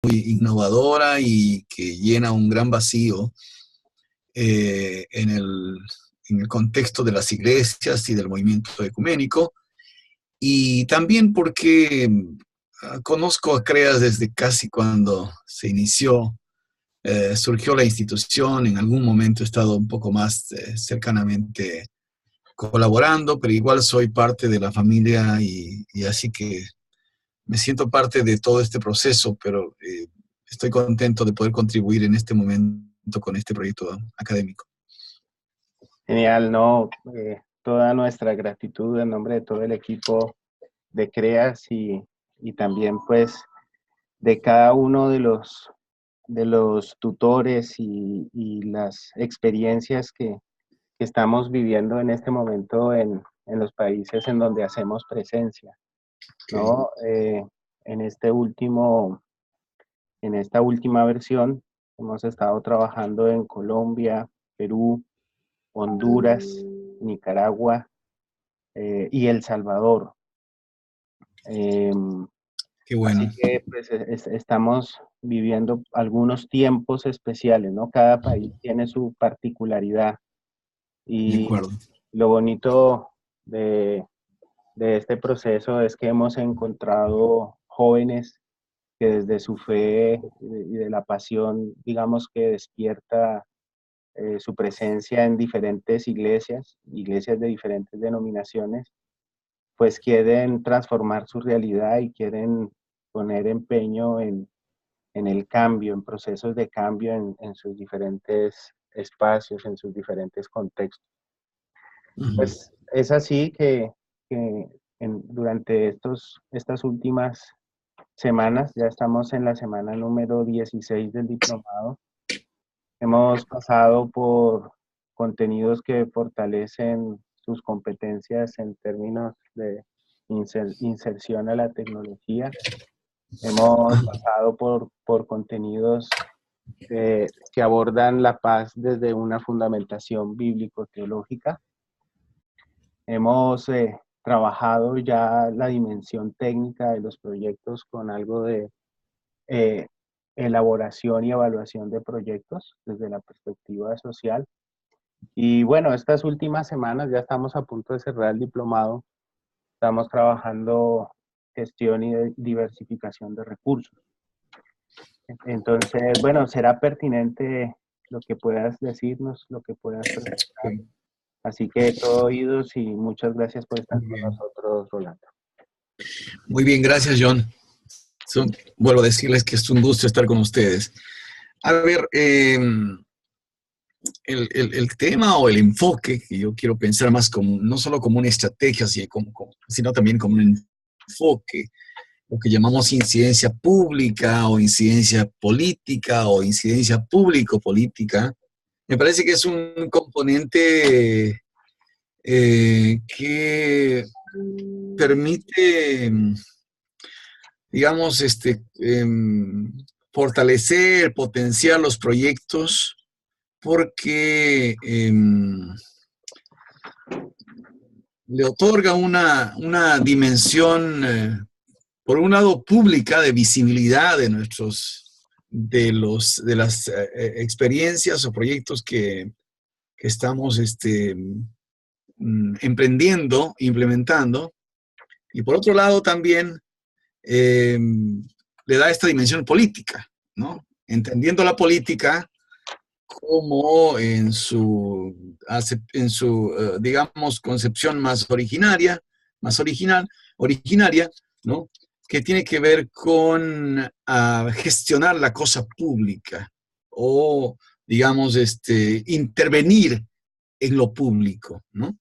muy innovadora y que llena un gran vacío en el contexto de las iglesias y del movimiento ecuménico, y también porque conozco a CREAS desde casi cuando se inició, surgió la institución. En algún momento he estado un poco más cercanamente colaborando, pero igual soy parte de la familia y así que me siento parte de todo este proceso, pero estoy contento de poder contribuir en este momento con este proyecto académico. Genial, ¿no? Toda nuestra gratitud en nombre de todo el equipo de CREAS y también pues de cada uno de los tutores y las experiencias que estamos viviendo en este momento en los países en donde hacemos presencia, ¿no? En este último, en esta última versión hemos estado trabajando en Colombia, Perú, Honduras, Nicaragua y El Salvador. Qué bueno. Así que pues, estamos viviendo algunos tiempos especiales, ¿no? Cada país tiene su particularidad De y acuerdo. lo bonito de este proceso es que hemos encontrado jóvenes que desde su fe y de la pasión, digamos, que despierta su presencia en diferentes iglesias de diferentes denominaciones, pues quieren transformar su realidad y quieren poner empeño en el cambio, en procesos de cambio en sus diferentes espacios, en sus diferentes contextos. Pues es así que durante estas últimas semanas, ya estamos en la semana número 16 del diplomado, hemos pasado por contenidos que fortalecen sus competencias en términos de inserción a la tecnología. Hemos pasado por contenidos que abordan la paz desde una fundamentación bíblico-teológica. Hemos trabajado ya la dimensión técnica de los proyectos con algo de elaboración y evaluación de proyectos desde la perspectiva social. Y bueno, estas últimas semanas ya estamos a punto de cerrar el diplomado. Estamos trabajando gestión y diversificación de recursos. Entonces, bueno, será pertinente lo que puedas decirnos, lo que puedas presentar. Así que todo oídos y muchas gracias por estar con nosotros, Rolando. Muy bien, gracias, John. Vuelvo a decirles que es un gusto estar con ustedes. A ver, el tema o el enfoque que yo quiero pensar más como, no solo como una estrategia, sino también como un enfoque, lo que llamamos incidencia pública o incidencia política o incidencia público-política, me parece que es un componente que permite, digamos, fortalecer, potenciar los proyectos, porque le otorga una dimensión, por un lado, pública, de visibilidad de las experiencias o proyectos que estamos emprendiendo, implementando, y por otro lado también le da esta dimensión política, ¿no? Entendiendo la política como en su digamos, concepción más originaria, ¿no? Que tiene que ver con gestionar la cosa pública o, digamos, intervenir en lo público, ¿no?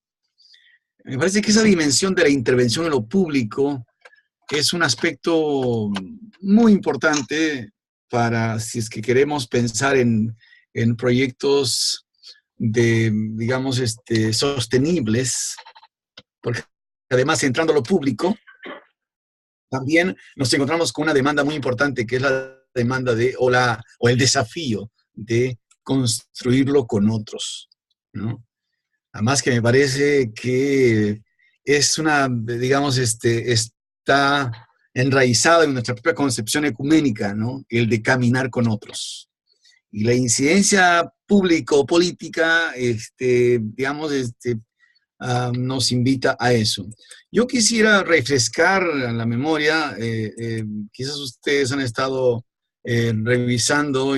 Me parece que esa dimensión de la intervención en lo público es un aspecto muy importante para, si es que queremos pensar en proyectos digamos, sostenibles, porque además, entrando a lo público, también nos encontramos con una demanda muy importante, que es la demanda o el desafío de construirlo con otros, ¿no? Además que me parece que es digamos, está enraizado en nuestra propia concepción ecuménica, ¿no? El de caminar con otros. Y la incidencia público-política, digamos, nos invita a eso. Yo quisiera refrescar la memoria, quizás ustedes han estado revisando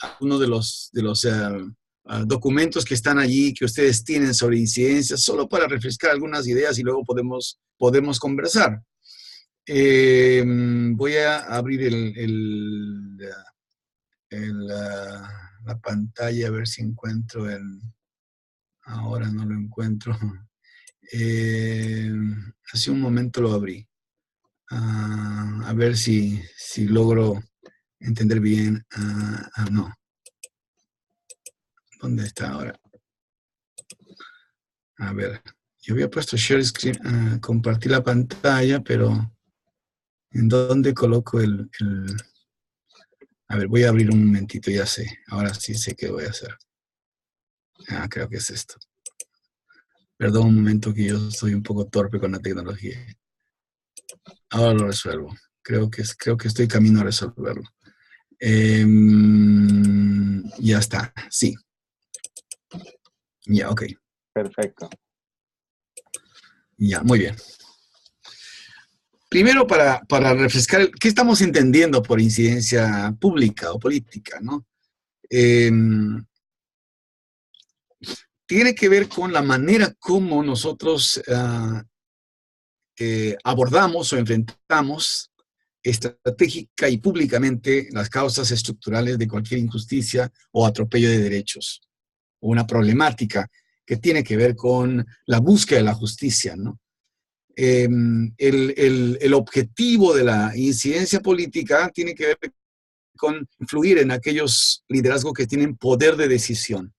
algunos de los documentos que están allí, que ustedes tienen sobre incidencia, solo para refrescar algunas ideas y luego podemos conversar. Voy a abrir la pantalla a ver si encuentro el... Ahora no lo encuentro. Hace un momento lo abrí. A ver si logro entender bien. No. ¿Dónde está ahora? A ver. Yo había puesto share screen, compartir la pantalla, pero ¿en dónde coloco el... A ver, voy a abrir un momentito, ya sé. Ahora sí sé qué voy a hacer. Creo que es esto. Perdón un momento que yo soy un poco torpe con la tecnología. Ahora lo resuelvo. Creo que estoy camino a resolverlo. Ya está, sí. Ya, ok. Perfecto. Ya, muy bien. Primero, para refrescar, ¿qué estamos entendiendo por incidencia pública o política, ¿no? Tiene que ver con la manera como nosotros abordamos o enfrentamos estratégica y públicamente las causas estructurales de cualquier injusticia o atropello de derechos, o una problemática que tiene que ver con la búsqueda de la justicia, ¿no? El objetivo de la incidencia política tiene que ver con influir en aquellos liderazgos que tienen poder de decisión.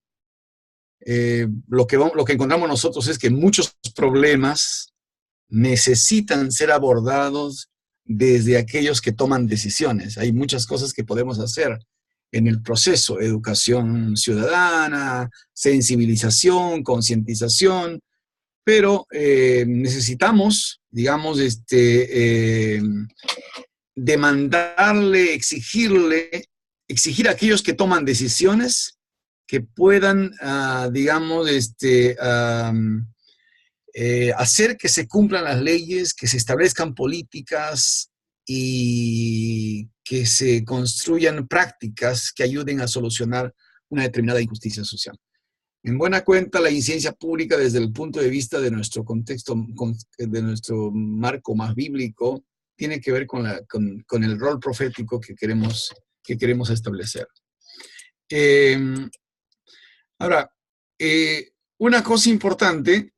Lo que encontramos nosotros es que muchos problemas necesitan ser abordados desde aquellos que toman decisiones. Hay muchas cosas que podemos hacer en el proceso: educación ciudadana, sensibilización, concientización, pero necesitamos, digamos, demandarle, exigir a aquellos que toman decisiones que puedan, digamos, hacer que se cumplan las leyes, que se establezcan políticas y que se construyan prácticas que ayuden a solucionar una determinada injusticia social. En buena cuenta, la incidencia pública desde el punto de vista de nuestro contexto, de nuestro marco más bíblico, tiene que ver con el rol profético que queremos establecer. Ahora, una cosa importante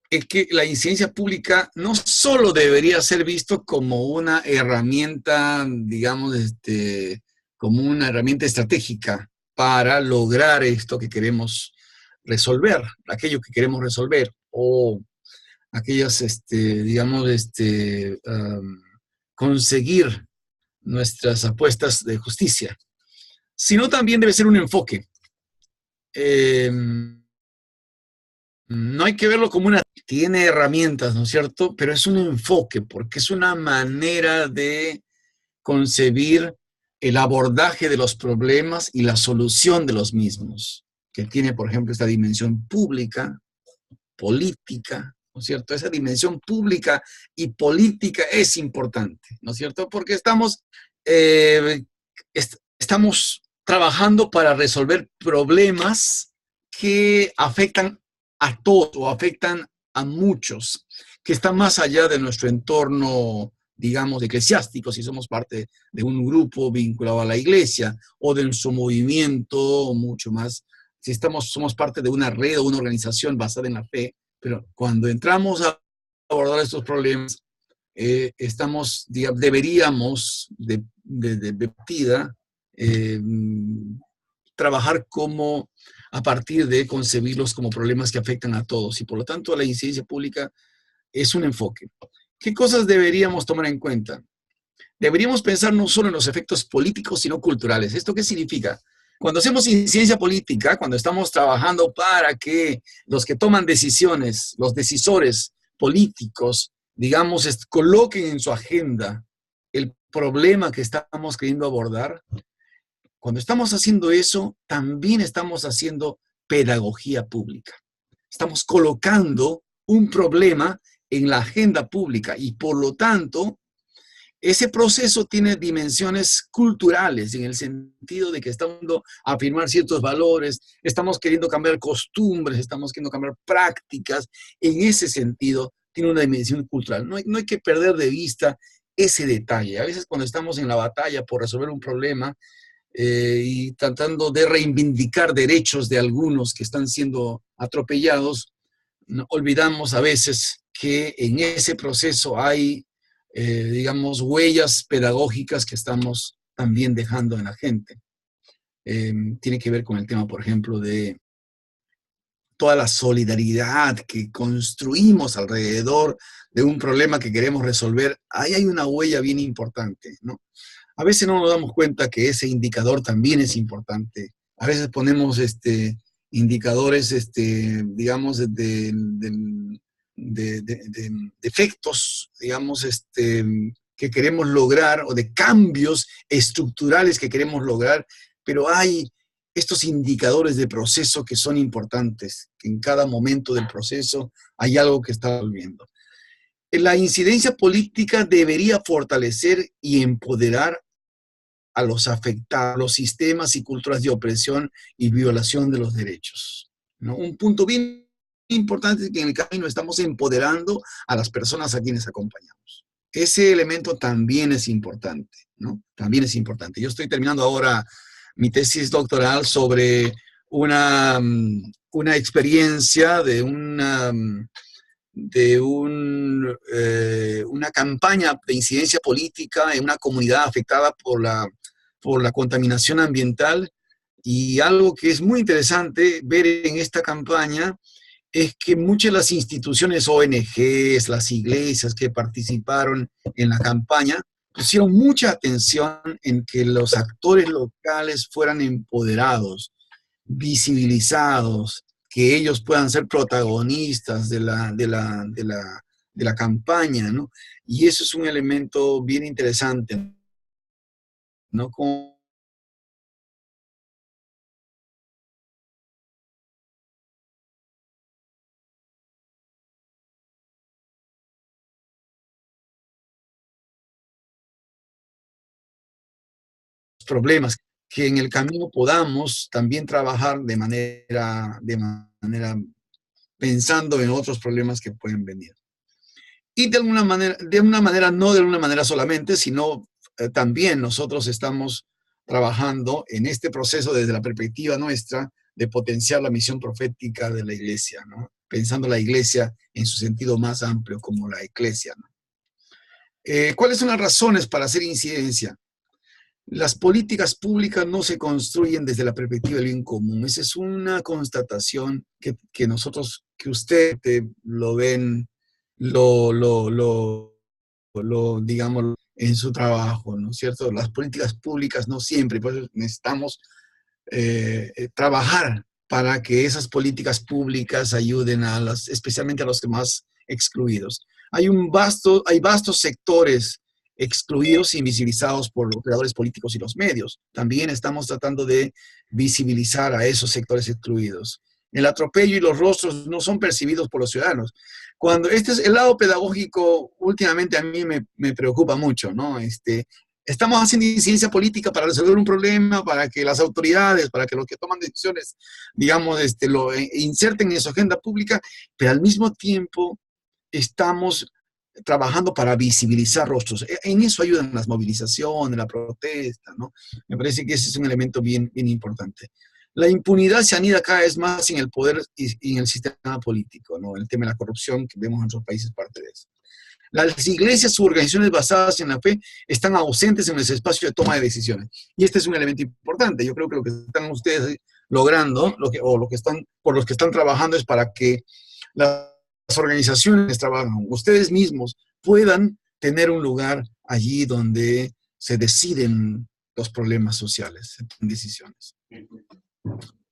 es que la incidencia pública no solo debería ser visto como una herramienta, digamos, como una herramienta estratégica para lograr esto que queremos resolver, aquello que queremos resolver, o aquellas, digamos, conseguir nuestras apuestas de justicia, sino también debe ser un enfoque. No hay que verlo como tiene herramientas, ¿no es cierto? Pero es un enfoque, porque es una manera de concebir el abordaje de los problemas y la solución de los mismos, que tiene, por ejemplo, esta dimensión pública, política, ¿no es cierto? Esa dimensión pública y política es importante, ¿no es cierto? Porque estamos trabajando para resolver problemas que afectan a todos o afectan a muchos, que están más allá de nuestro entorno, digamos, eclesiástico, si somos parte de un grupo vinculado a la iglesia, o de nuestro movimiento, o mucho más, si somos parte de una red o una organización basada en la fe. Pero cuando entramos a abordar estos problemas, deberíamos de partida trabajar a partir de concebirlos como problemas que afectan a todos, y por lo tanto la incidencia pública es un enfoque. ¿Qué cosas deberíamos tomar en cuenta? Deberíamos pensar no solo en los efectos políticos, sino culturales. ¿Esto qué significa? Cuando hacemos incidencia política, cuando estamos trabajando para que los que toman decisiones, los decisores políticos, digamos, coloquen en su agenda el problema que estamos queriendo abordar. Cuando estamos haciendo eso, también estamos haciendo pedagogía pública. Estamos colocando un problema en la agenda pública y por lo tanto, ese proceso tiene dimensiones culturales en el sentido de que estamos afirmar ciertos valores, estamos queriendo cambiar costumbres, estamos queriendo cambiar prácticas. En ese sentido, tiene una dimensión cultural. No hay que perder de vista ese detalle. A veces cuando estamos en la batalla por resolver un problema, y tratando de reivindicar derechos de algunos que están siendo atropellados, no, olvidamos a veces que en ese proceso hay, digamos, huellas pedagógicas que estamos también dejando en la gente. Tiene que ver con el tema, por ejemplo, de toda la solidaridad que construimos alrededor de un problema que queremos resolver. Ahí hay una huella bien importante, ¿no? A veces no nos damos cuenta que ese indicador también es importante. A veces ponemos indicadores, digamos, de efectos, digamos, que queremos lograr o de cambios estructurales que queremos lograr, pero hay estos indicadores de proceso que son importantes, que en cada momento del proceso hay algo que está volviendo. La incidencia política debería fortalecer y empoderar a los afectados, los sistemas y culturas de opresión y violación de los derechos, ¿no? Un punto bien importante es que en el camino estamos empoderando a las personas a quienes acompañamos. Ese elemento también es importante, ¿no? También es importante. Yo estoy terminando ahora mi tesis doctoral sobre una experiencia de una campaña de incidencia política en una comunidad afectada por la contaminación ambiental. Y algo que es muy interesante ver en esta campaña es que muchas de las instituciones, ONGs, las iglesias que participaron en la campaña, pusieron mucha atención en que los actores locales fueran empoderados, visibilizados, que ellos puedan ser protagonistas de la campaña, ¿no? Y eso es un elemento bien interesante, ¿no? Como problemas que en el camino podamos también trabajar de manera pensando en otros problemas que pueden venir. Y no de alguna manera solamente, sino también nosotros estamos trabajando en este proceso desde la perspectiva nuestra de potenciar la misión profética de la iglesia, ¿no? Pensando la iglesia en su sentido más amplio como la eclesia, ¿no? ¿Cuáles son las razones para hacer incidencia? Las políticas públicas no se construyen desde la perspectiva del bien común. Esa es una constatación que nosotros, que usted lo ven, digamos, en su trabajo, ¿no es cierto? Las políticas públicas no siempre, por eso necesitamos trabajar para que esas políticas públicas ayuden especialmente a los más excluidos. Hay vastos sectores excluidos e invisibilizados por los creadores políticos y los medios. También estamos tratando de visibilizar a esos sectores excluidos. El atropello y los rostros no son percibidos por los ciudadanos. Cuando este es el lado pedagógico, últimamente a mí me preocupa mucho, ¿no? Estamos haciendo incidencia política para resolver un problema, para que las autoridades, para que los que toman decisiones, digamos, lo inserten en su agenda pública, pero al mismo tiempo estamos trabajando para visibilizar rostros. En eso ayudan las movilizaciones, la protesta, ¿no? Me parece que ese es un elemento bien, bien importante. La impunidad se anida cada vez más en el poder y en el sistema político, ¿no? El tema de la corrupción que vemos en otros países parte de eso. Las iglesias u organizaciones basadas en la fe están ausentes en ese espacio de toma de decisiones. Y este es un elemento importante. Yo creo que lo que están ustedes logrando, por los que están trabajando, es para que las organizaciones trabajan, ustedes mismos puedan tener un lugar allí donde se deciden los problemas sociales, se toman decisiones.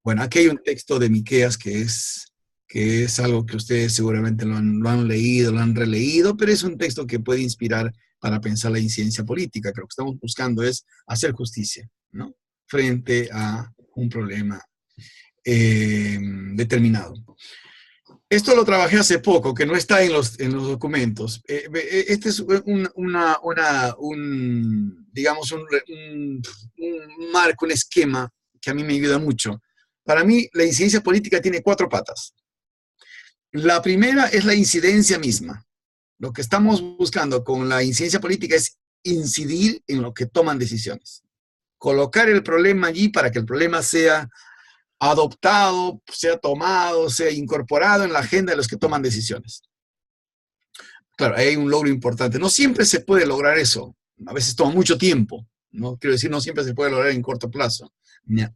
Bueno, aquí hay un texto de Miqueas que que es algo que ustedes seguramente lo han leído, lo han releído, pero es un texto que puede inspirar para pensar la incidencia política, que lo que estamos buscando es hacer justicia, ¿no? Frente a un problema determinado. Esto lo trabajé hace poco, que no está en los documentos. Este es digamos, un marco, un esquema que a mí me ayuda mucho. Para mí, la incidencia política tiene 4 patas. La primera es la incidencia misma. Lo que estamos buscando con la incidencia política es incidir en lo que toman decisiones. Colocar el problema allí para que el problema sea adoptado, sea tomado, sea incorporado en la agenda de los que toman decisiones. Claro, hay un logro importante. No siempre se puede lograr eso. A veces toma mucho tiempo. No quiero decir, no siempre se puede lograr en corto plazo.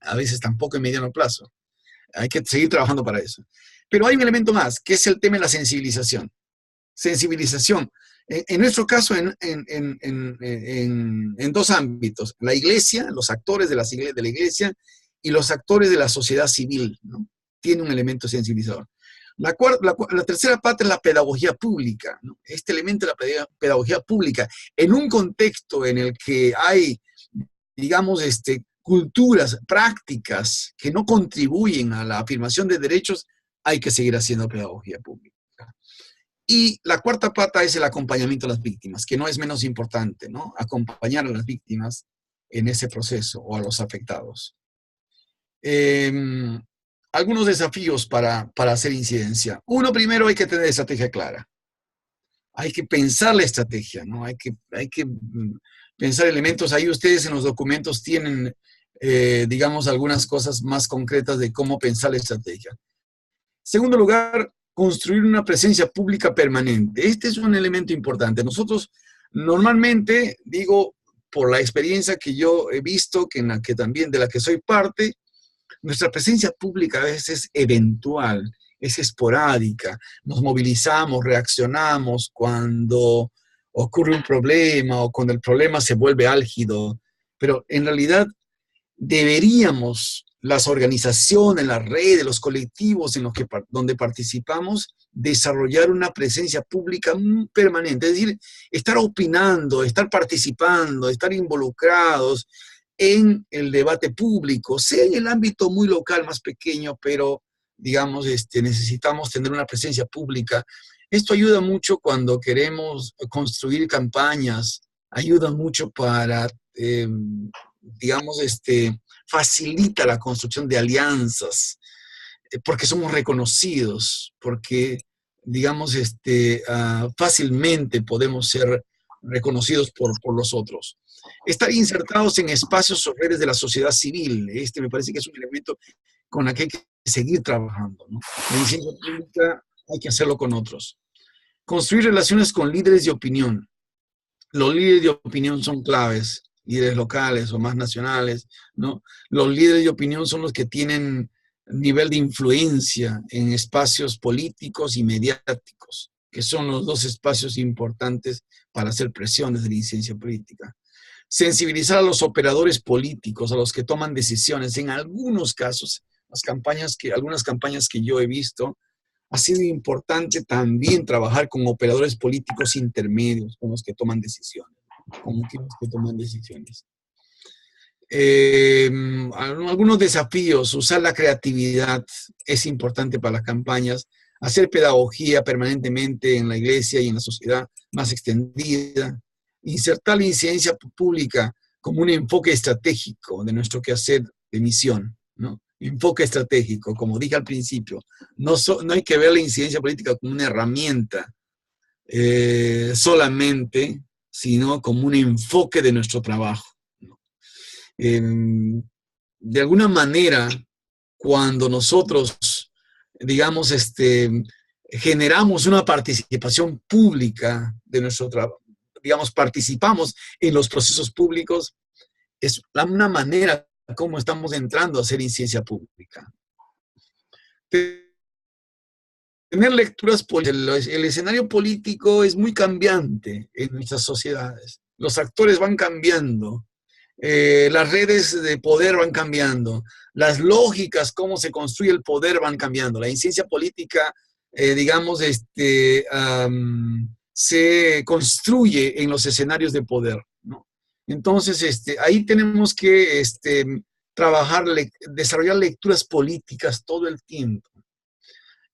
A veces tampoco en mediano plazo. Hay que seguir trabajando para eso. Pero hay un elemento más, que es el tema de la sensibilización. Sensibilización. En nuestro caso, en 2 ámbitos. La iglesia, los actores de la iglesia y los actores de la sociedad civil, ¿no? Tiene un elemento sensibilizador. La tercera parte es la pedagogía pública, ¿no? Este elemento de la pedagogía pública, en un contexto en el que hay, digamos, culturas, prácticas que no contribuyen a la afirmación de derechos, hay que seguir haciendo pedagogía pública. Y la cuarta pata es el acompañamiento a las víctimas, que no es menos importante, ¿no? Acompañar a las víctimas en ese proceso o a los afectados. Algunos desafíos para hacer incidencia. Uno, primero hay que tener estrategia clara. Hay que pensar la estrategia, ¿no? Hay que pensar elementos. Ahí ustedes en los documentos tienen, digamos, algunas cosas más concretas de cómo pensar la estrategia. Segundo lugar, construir una presencia pública permanente. Este es un elemento importante. Nosotros normalmente, digo, por la experiencia que yo he visto, que también de la que soy parte, nuestra presencia pública a veces es eventual, es esporádica. Nos movilizamos, reaccionamos cuando ocurre un problema o cuando el problema se vuelve álgido. Pero en realidad deberíamos, las organizaciones, las redes, los colectivos donde participamos, desarrollar una presencia pública permanente. Es decir, estar opinando, estar participando, estar involucrados en el debate público, sea en el ámbito muy local, más pequeño, pero digamos, necesitamos tener una presencia pública. Esto ayuda mucho cuando queremos construir campañas, ayuda mucho para, digamos, facilita la construcción de alianzas, porque somos reconocidos, porque, digamos, fácilmente podemos ser reconocidos por los otros. Estar insertados en espacios o redes de la sociedad civil, me parece que es un elemento con el que hay que seguir trabajando, ¿no? La incidencia pública hay que hacerlo con otros. Construir relaciones con líderes de opinión. Los líderes de opinión son claves, líderes locales o más nacionales, ¿no? Los líderes de opinión son los que tienen nivel de influencia en espacios políticos y mediáticos, que son los 2 espacios importantes para hacer presión desde la incidencia política. Sensibilizar a los operadores políticos, a los que toman decisiones. En algunos casos, algunas campañas que yo he visto, ha sido importante también trabajar con operadores políticos intermedios, con los que toman decisiones. Algunos desafíos, usar la creatividad es importante para las campañas, hacer pedagogía permanentemente en la iglesia y en la sociedad más extendida, insertar la incidencia pública como un enfoque estratégico de nuestro quehacer de misión, ¿no? Enfoque estratégico, como dije al principio, no hay que ver la incidencia política como una herramienta solamente, sino como un enfoque de nuestro trabajo, ¿no? De alguna manera, cuando nosotros, digamos, generamos una participación pública de nuestro trabajo, digamos, participamos en los procesos públicos, es una manera como estamos entrando a hacer incidencia pública. Tener lecturas políticas. El escenario político es muy cambiante en nuestras sociedades. Los actores van cambiando. las redes de poder van cambiando, las lógicas, cómo se construye el poder van cambiando. La ciencia política, digamos, se construye en los escenarios de poder, ¿no? Entonces, ahí tenemos que trabajar, desarrollar lecturas políticas todo el tiempo.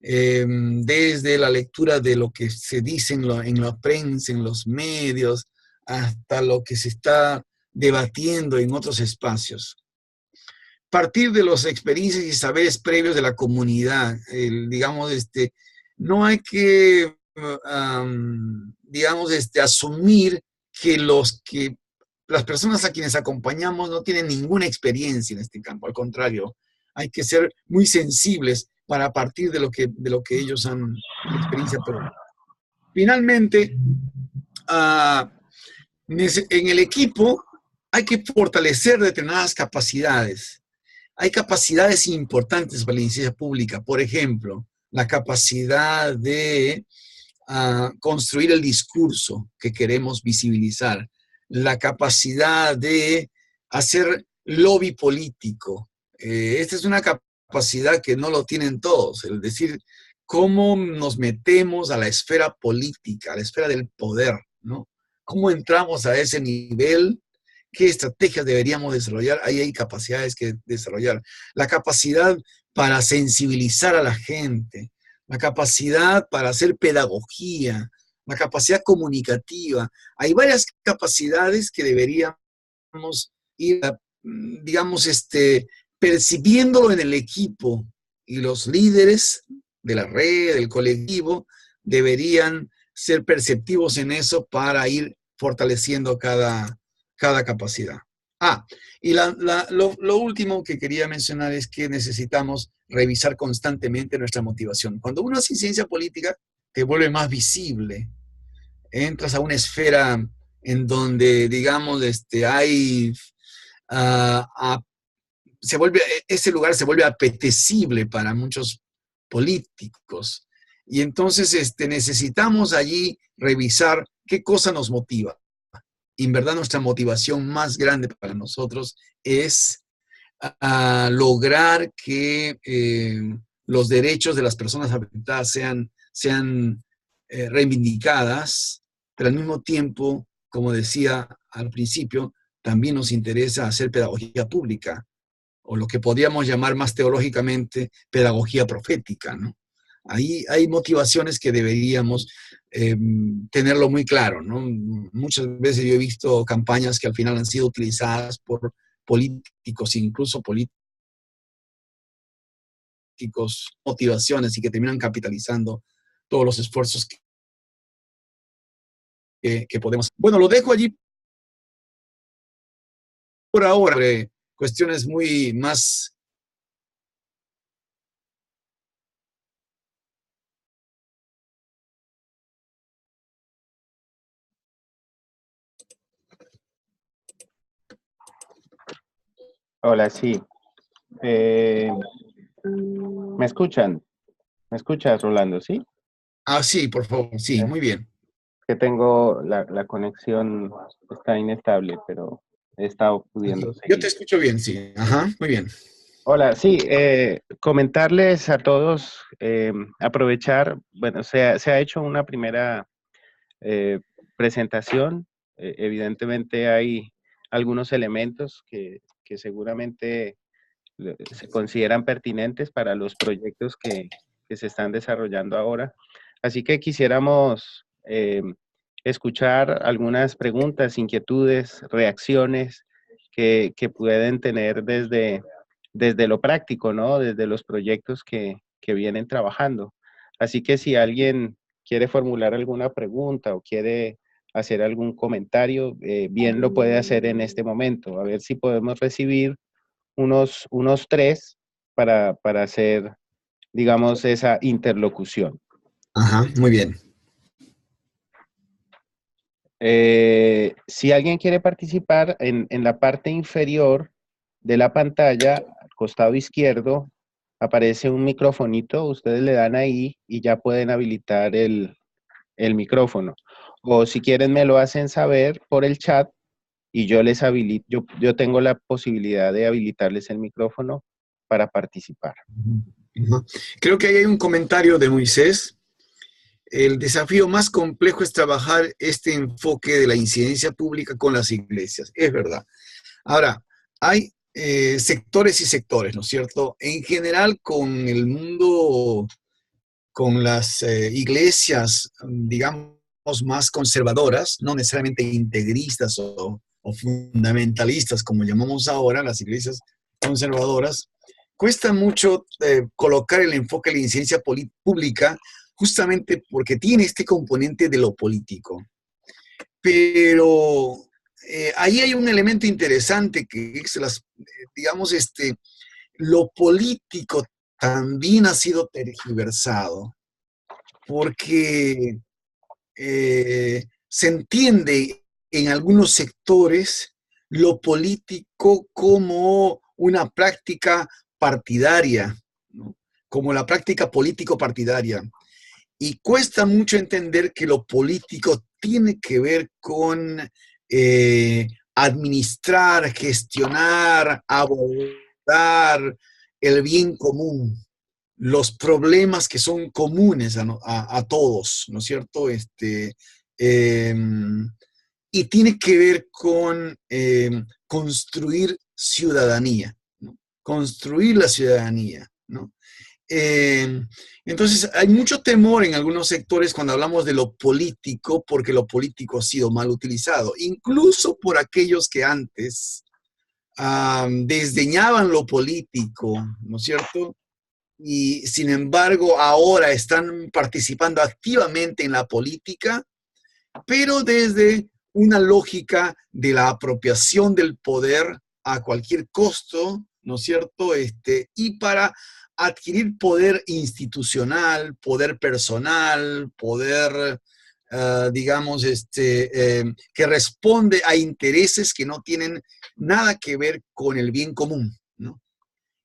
Desde la lectura de lo que se dice en la prensa, en los medios, hasta lo que se está debatiendo en otros espacios. Partir de las experiencias y saberes previos de la comunidad, digamos, no hay que, digamos, asumir que las personas a quienes acompañamos no tienen ninguna experiencia en este campo, al contrario, hay que ser muy sensibles para partir de lo que ellos han, de experiencia propia. Finalmente, en el equipo hay que fortalecer determinadas capacidades. Hay capacidades importantes para la iniciativa pública, por ejemplo, la capacidad de construir el discurso que queremos visibilizar, la capacidad de hacer lobby político. Esta es una capacidad que no lo tienen todos, es decir, cómo nos metemos a la esfera política, a la esfera del poder, ¿no? ¿Cómo entramos a ese nivel? ¿Qué estrategias deberíamos desarrollar? Ahí hay capacidades que desarrollar. La capacidad para sensibilizar a la gente, la capacidad para hacer pedagogía, la capacidad comunicativa. Hay varias capacidades que deberíamos ir, digamos, percibiéndolo en el equipo, y los líderes de la red, del colectivo, deberían ser perceptivos en eso para ir fortaleciendo cada capacidad. Y lo último que quería mencionar es que necesitamos revisar constantemente nuestra motivación. Cuando uno hace ciencia política, te vuelve más visible. Entras a una esfera en donde, digamos, hay ese lugar se vuelve apetecible para muchos políticos. Y entonces necesitamos allí revisar qué cosa nos motiva. Y en verdad nuestra motivación más grande para nosotros es lograr que los derechos de las personas afectadas sean reivindicadas, pero al mismo tiempo, como decía al principio, también nos interesa hacer pedagogía pública, o lo que podríamos llamar más teológicamente pedagogía profética, ¿no? Ahí hay motivaciones que deberíamos tenerlo muy claro, ¿no? Muchas veces yo he visto campañas que al final han sido utilizadas por políticos, incluso políticos, motivaciones, y que terminan capitalizando todos los esfuerzos que podemos. Bueno, lo dejo allí por ahora, sobre cuestiones muy más. Hola, sí. ¿Me escuchan? ¿Me escuchas, Rolando? ¿Sí? Sí, por favor, sí, muy bien. Que tengo la conexión, está inestable, pero he estado pudiendo Yo te seguir. escucho bien, sí. Ajá, muy bien. Hola, sí, comentarles a todos, aprovechar, bueno, se ha hecho una primera presentación. Evidentemente hay algunos elementos que seguramente se consideran pertinentes para los proyectos que se están desarrollando ahora. Así que quisiéramos escuchar algunas preguntas, inquietudes, reacciones que pueden tener desde lo práctico, ¿no? Desde los proyectos que vienen trabajando. Así que si alguien quiere formular alguna pregunta o quiere hacer algún comentario, bien lo puede hacer en este momento. A ver si podemos recibir unos tres para hacer, digamos, esa interlocución. Ajá, muy bien. Si alguien quiere participar, en la parte inferior de la pantalla, al costado izquierdo, aparece un microfonito, ustedes le dan ahí y ya pueden habilitar el micrófono. O si quieren me lo hacen saber por el chat y yo les habilito, yo tengo la posibilidad de habilitarles el micrófono para participar. Ujú. Creo que ahí hay un comentario de Moisés. El desafío más complejo es trabajar este enfoque de la incidencia pública con las iglesias. Es verdad. Ahora, hay sectores y sectores, ¿no es cierto? En general, con el mundo, con las iglesias, digamos, más conservadoras, no necesariamente integristas o fundamentalistas, como llamamos ahora, las iglesias conservadoras, cuesta mucho colocar el enfoque de la incidencia pública justamente porque tiene este componente de lo político. Pero ahí hay un elemento interesante que es digamos, lo político también ha sido tergiversado, porque se entiende en algunos sectores lo político como una práctica partidaria, ¿no? Como la práctica político-partidaria. Y cuesta mucho entender que lo político tiene que ver con administrar, gestionar, abordar el bien común, los problemas que son comunes a todos, ¿no es cierto? Eh, y tiene que ver con construir ciudadanía, ¿no? Construir la ciudadanía, ¿no? Eh, entonces, hay mucho temor en algunos sectores cuando hablamos de lo político, porque lo político ha sido mal utilizado, incluso por aquellos que antes desdeñaban lo político, ¿no es cierto? Y sin embargo, ahora están participando activamente en la política, pero desde una lógica de la apropiación del poder a cualquier costo, ¿no es cierto? Y para adquirir poder institucional, poder personal, poder, digamos, que responde a intereses que no tienen nada que ver con el bien común, ¿no?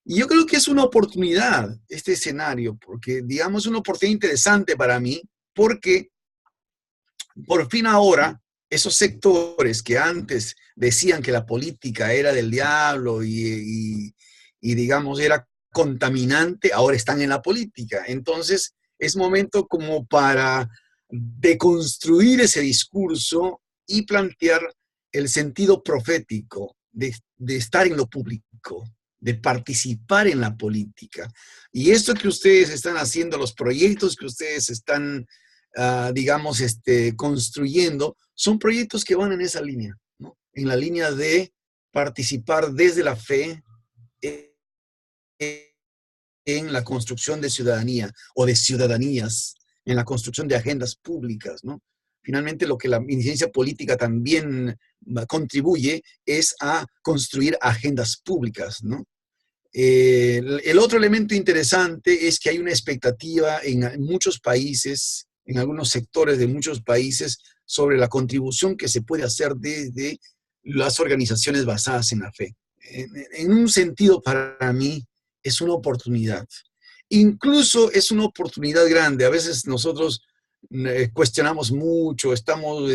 Y yo creo que es una oportunidad este escenario, porque, digamos, es una oportunidad interesante para mí, porque por fin ahora, esos sectores que antes decían que la política era del diablo y, digamos, era contaminante, ahora están en la política. Entonces, es momento como para deconstruir ese discurso y plantear el sentido profético de estar en lo público, de participar en la política. Y esto que ustedes están haciendo, los proyectos que ustedes están digamos, construyendo, son proyectos que van en esa línea, ¿no? En la línea de participar desde la fe en la construcción de ciudadanía o de ciudadanías, en la construcción de agendas públicas, ¿no? Finalmente, lo que la incidencia política también contribuye es a construir agendas públicas, ¿no? El otro elemento interesante es que hay una expectativa en muchos países, en algunos sectores de muchos países, sobre la contribución que se puede hacer desde las organizaciones basadas en la fe. En un sentido, para mí, es una oportunidad. Incluso es una oportunidad grande. A veces nosotros cuestionamos mucho, estamos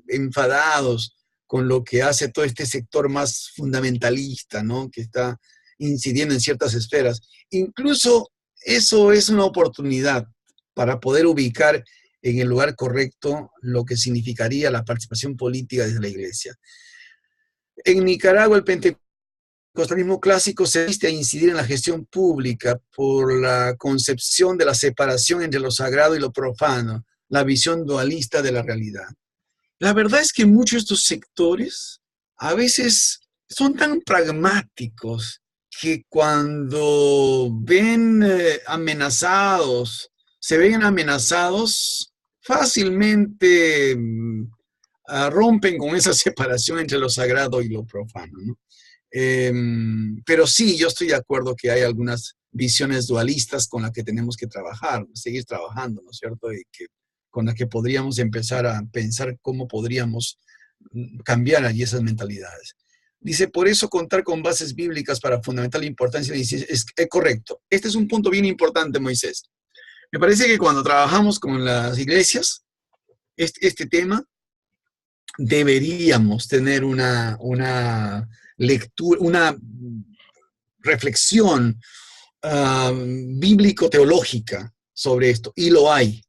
enfadados con lo que hace todo este sector más fundamentalista, ¿no? Que está incidiendo en ciertas esferas. Incluso eso es una oportunidad para poder ubicar en el lugar correcto lo que significaría la participación política desde la iglesia. En Nicaragua, el pentecostalismo clásico se viste a incidir en la gestión pública por la concepción de la separación entre lo sagrado y lo profano, la visión dualista de la realidad. La verdad es que muchos de estos sectores a veces son tan pragmáticos que cuando ven amenazados, se ven amenazados, fácilmente rompen con esa separación entre lo sagrado y lo profano, ¿no? Pero sí, yo estoy de acuerdo que hay algunas visiones dualistas con las que tenemos que trabajar, seguir trabajando, ¿no es cierto? Y que, con las que podríamos empezar a pensar cómo podríamos cambiar allí esas mentalidades. Dice, por eso contar con bases bíblicas para fundamentar la importancia es correcto. Este es un punto bien importante, Moisés. Me parece que cuando trabajamos con las iglesias, este tema deberíamos tener una lectura, una reflexión bíblico-teológica sobre esto, y lo hay.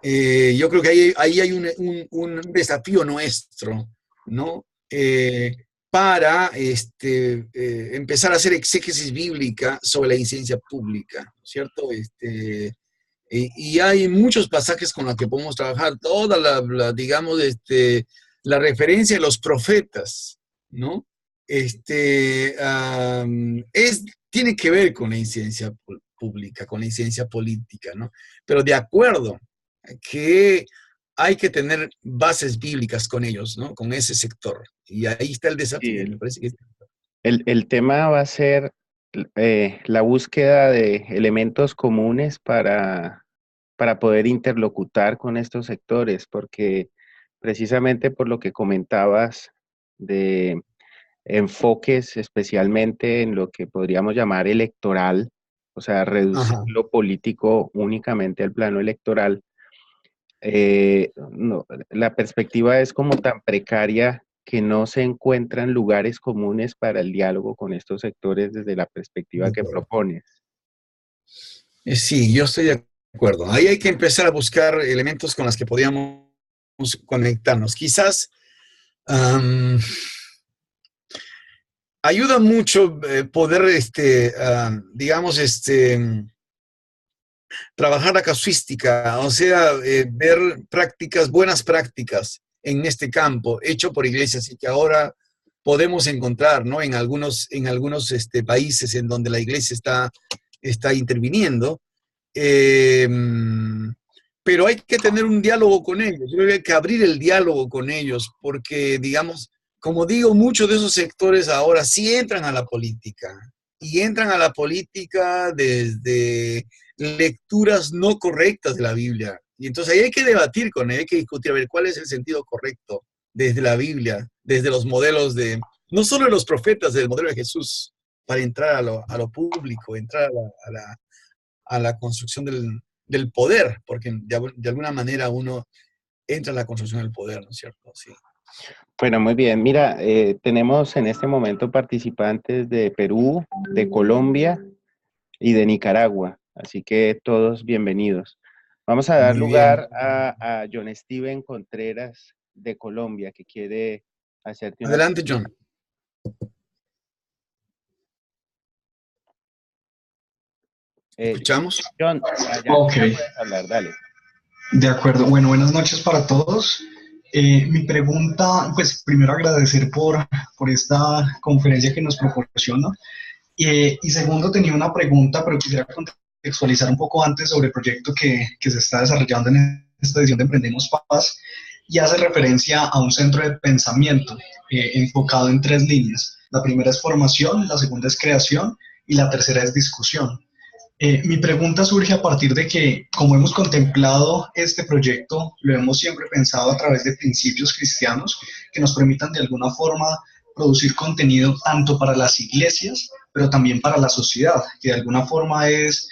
Yo creo que ahí hay un desafío nuestro, ¿no? Para empezar a hacer exégesis bíblica sobre la incidencia pública, ¿cierto? Y hay muchos pasajes con los que podemos trabajar, toda digamos, la referencia de los profetas, ¿no? Tiene que ver con la incidencia pública, con la incidencia política, ¿no? Pero de acuerdo que hay que tener bases bíblicas con ellos, ¿no? Con ese sector. Y ahí está el desafío, Sí, me parece que... el tema va a ser la búsqueda de elementos comunes para poder interlocutar con estos sectores, porque precisamente por lo que comentabas de enfoques especialmente en lo que podríamos llamar electoral, o sea, reducir Ajá. lo político únicamente al plano electoral, no, la perspectiva es como tan precaria que no se encuentran lugares comunes para el diálogo con estos sectores desde la perspectiva De que acuerdo. propones. Sí, yo estoy de acuerdo. Ahí hay que empezar a buscar elementos con los que podíamos conectarnos. Quizás ayuda mucho poder, digamos, trabajar la casuística, o sea, ver prácticas, buenas prácticas en este campo, hecho por iglesias y que ahora podemos encontrar, ¿no? En algunos países en donde la iglesia está interviniendo. Eh, pero hay que tener un diálogo con ellos. Yo creo que hay que abrir el diálogo con ellos, porque, digamos, como digo, muchos de esos sectores ahora sí entran a la política, y entran a la política desde lecturas no correctas de la Biblia. Y entonces ahí hay que debatir con él, hay que discutir a ver cuál es el sentido correcto desde la Biblia, desde los modelos no solo de los profetas, del modelo de Jesús, para entrar a lo público, entrar a la construcción del poder, porque de alguna manera uno entra en la construcción del poder, ¿no es cierto? Sí. Bueno, muy bien. Mira, tenemos en este momento participantes de Perú, de Colombia y de Nicaragua, así que todos bienvenidos. Vamos a dar Muy bien. lugar a John Steven Contreras de Colombia, que quiere hacerte una Adelante, pregunta. John. Eh, ¿Escuchamos? John, Ok, ya puedes hablar, dale. de acuerdo. Bueno, buenas noches para todos. Mi pregunta, pues primero agradecer por esta conferencia que nos proporciona. Y segundo, tenía una pregunta, pero quisiera contextualizar un poco antes sobre el proyecto que se está desarrollando en esta edición de Emprendemos Paz y hace referencia a un centro de pensamiento enfocado en tres líneas. La primera es formación, la segunda es creación y la tercera es discusión. Mi pregunta surge a partir de que, como hemos contemplado este proyecto, lo hemos siempre pensado a través de principios cristianos que nos permitan de alguna forma producir contenido tanto para las iglesias, pero también para la sociedad, que de alguna forma es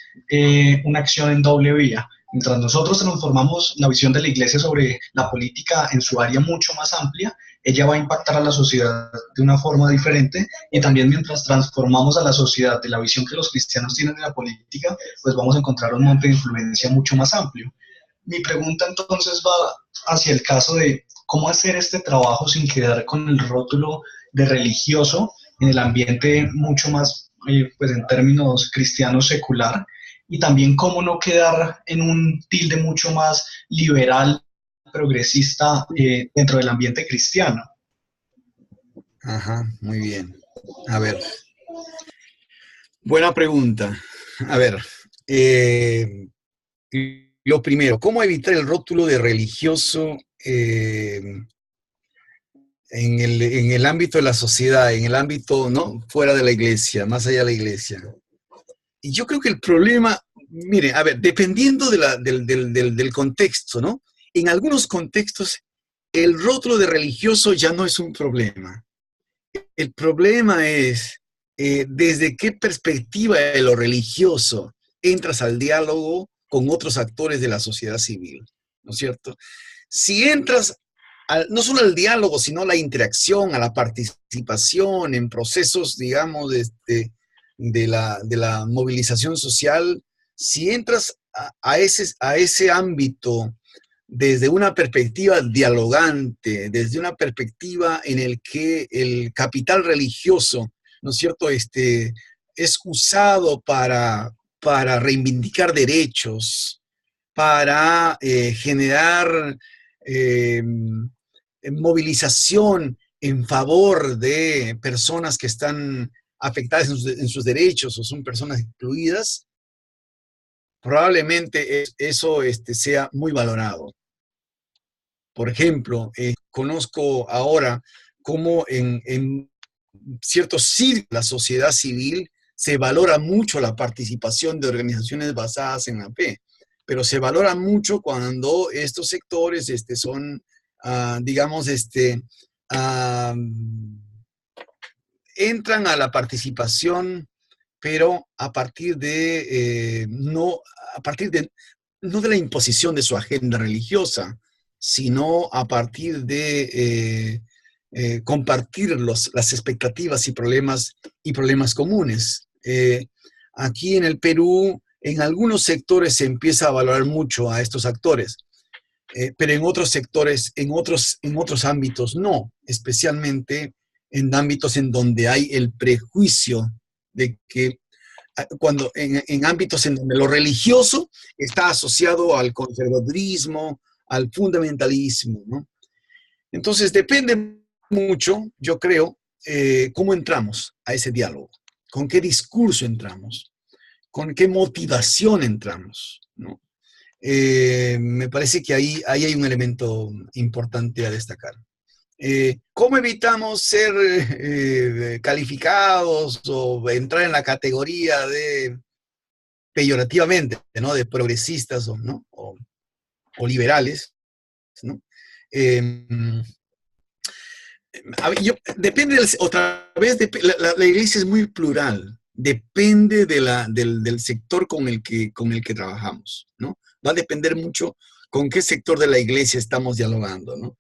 una acción en doble vía. Mientras nosotros transformamos la visión de la iglesia sobre la política en su área mucho más amplia, ella va a impactar a la sociedad de una forma diferente y también mientras transformamos a la sociedad de la visión que los cristianos tienen de la política, pues vamos a encontrar un monte de influencia mucho más amplio. Mi pregunta entonces va hacia el caso de cómo hacer este trabajo sin quedar con el rótulo de religioso en el ambiente mucho más, pues en términos cristianos secular, y también cómo no quedar en un tilde mucho más liberal, progresista dentro del ambiente cristiano. Ajá, muy bien. A ver, buena pregunta. A ver, lo primero, ¿cómo evitar el rótulo de religioso en el ámbito de la sociedad, en el ámbito, ¿no? Fuera de la iglesia, más allá de la iglesia? Y yo creo que el problema, mire, a ver, dependiendo del contexto, ¿no? En algunos contextos, el rótulo de religioso ya no es un problema. El problema es desde qué perspectiva de lo religioso entras al diálogo con otros actores de la sociedad civil, ¿no es cierto? Si entras no solo al diálogo, sino a la interacción, a la participación en procesos, digamos, de la movilización social. Si entras a ese ámbito desde una perspectiva dialogante, desde una perspectiva en el que el capital religioso, ¿no es cierto?, es usado para reivindicar derechos, para generar eh, movilización en favor de personas que están afectadas en sus derechos o son personas excluidas, probablemente eso sea muy valorado. Por ejemplo, conozco ahora cómo en ciertos círculos de la sociedad civil se valora mucho la participación de organizaciones basadas en la fe, pero se valora mucho cuando estos sectores son, digamos, ah, entran a la participación, pero a partir de, no de la imposición de su agenda religiosa, sino a partir de compartir las expectativas y problemas comunes. Aquí en el Perú, en algunos sectores se empieza a valorar mucho a estos actores, pero en otros sectores, en otros ámbitos no, especialmente en ámbitos en donde hay el prejuicio de que cuando en ámbitos en donde lo religioso está asociado al conservadurismo, al fundamentalismo, ¿no? Entonces depende mucho, yo creo, cómo entramos a ese diálogo, con qué discurso entramos, con qué motivación entramos, ¿no? Me parece que ahí hay un elemento importante a destacar. ¿Cómo evitamos ser calificados o entrar en la categoría de, peyorativamente, ¿no?, de progresistas ¿no?, o liberales, ¿no? Eh, depende, otra vez, la iglesia es muy plural, depende del sector con el que trabajamos, ¿no? Va a depender mucho con qué sector de la iglesia estamos dialogando, ¿no?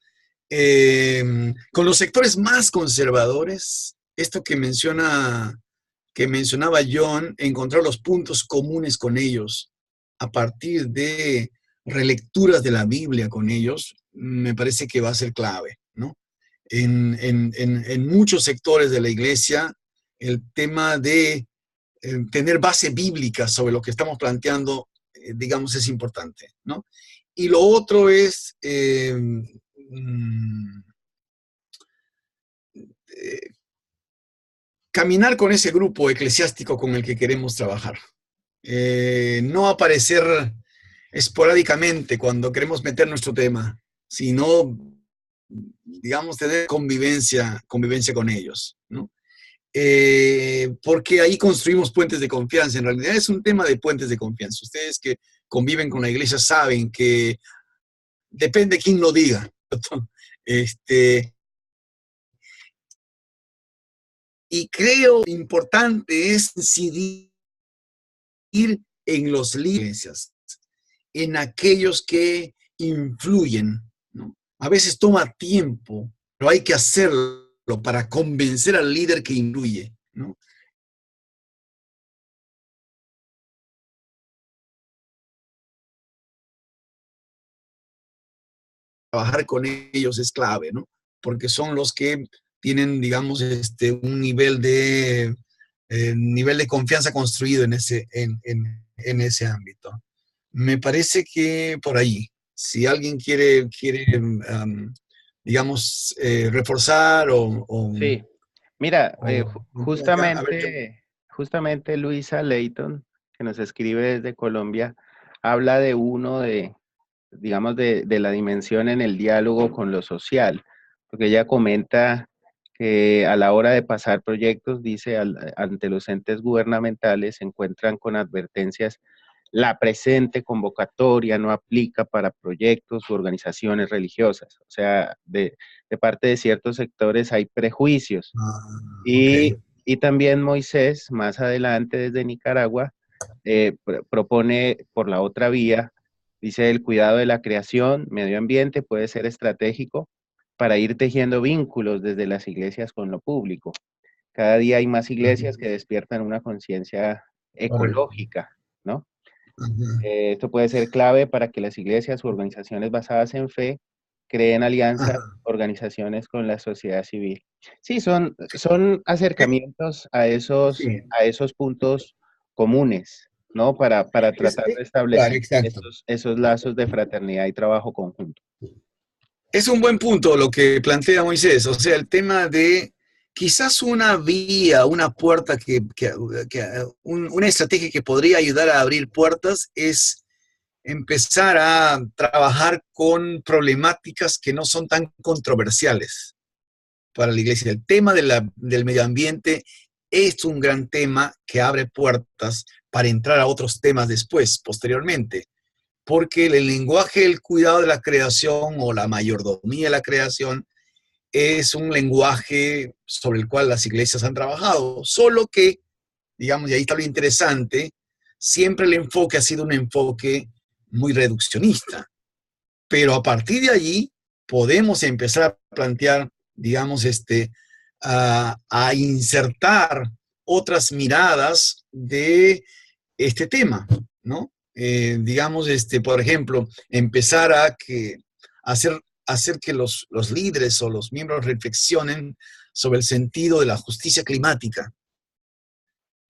Con los sectores más conservadores, esto que mencionaba John, encontrar los puntos comunes con ellos a partir de relecturas de la Biblia con ellos, me parece que va a ser clave, ¿no? En muchos sectores de la iglesia, el tema de tener base bíblica sobre lo que estamos planteando, digamos, es importante, ¿no? Y lo otro es caminar con ese grupo eclesiástico con el que queremos trabajar. No aparecer esporádicamente cuando queremos meter nuestro tema, sino, digamos, tener convivencia con ellos, ¿no? Porque ahí construimos puentes de confianza. En realidad es un tema de puentes de confianza. Ustedes que conviven con la iglesia saben que depende quién lo diga. Este, y creo importante es incidir en los líderes, en aquellos que influyen, ¿no? A veces toma tiempo, pero hay que hacerlo para convencer al líder que influye, ¿no? Trabajar con ellos es clave, ¿no? Porque son los que tienen, digamos, un nivel de confianza construido en ese ámbito. Me parece que por ahí, si alguien quiere digamos, reforzar Sí, mira, a ver, yo. justamente Luisa Leighton, que nos escribe desde Colombia, habla de uno de, digamos, de la dimensión en el diálogo con lo social, porque ella comenta que a la hora de pasar proyectos, dice, ante los entes gubernamentales se encuentran con advertencias: la presente convocatoria no aplica para proyectos u organizaciones religiosas. O sea, de parte de ciertos sectores hay prejuicios. Ok. Y también Moisés, más adelante desde Nicaragua, propone por la otra vía, dice: el cuidado de la creación, medio ambiente puede ser estratégico, para ir tejiendo vínculos desde las iglesias con lo público. Cada día hay más iglesias que despiertan una conciencia Correcto. ecológica, ¿no? Ajá. Esto puede ser clave para que las iglesias u organizaciones basadas en fe creen alianzas, Ajá. organizaciones con la sociedad civil. Sí, son Eh, acercamientos sí. a esos puntos comunes, ¿no? Para Es, tratar de claro, establecer exacto. esos lazos de fraternidad y trabajo conjunto. Es un buen punto lo que plantea Moisés, o sea, el tema de quizás una vía, una puerta una estrategia que podría ayudar a abrir puertas es empezar a trabajar con problemáticas que no son tan controversiales para la iglesia. El tema del medio ambiente es un gran tema que abre puertas para entrar a otros temas después, posteriormente, porque el lenguaje del cuidado de la creación o la mayordomía de la creación es un lenguaje sobre el cual las iglesias han trabajado, solo que, digamos, y ahí está lo interesante, siempre el enfoque ha sido un enfoque muy reduccionista, pero a partir de allí podemos empezar a plantear, digamos, a insertar otras miradas de este tema, ¿no? Digamos, por ejemplo, empezar hacer que los líderes o los miembros reflexionen sobre el sentido de la justicia climática,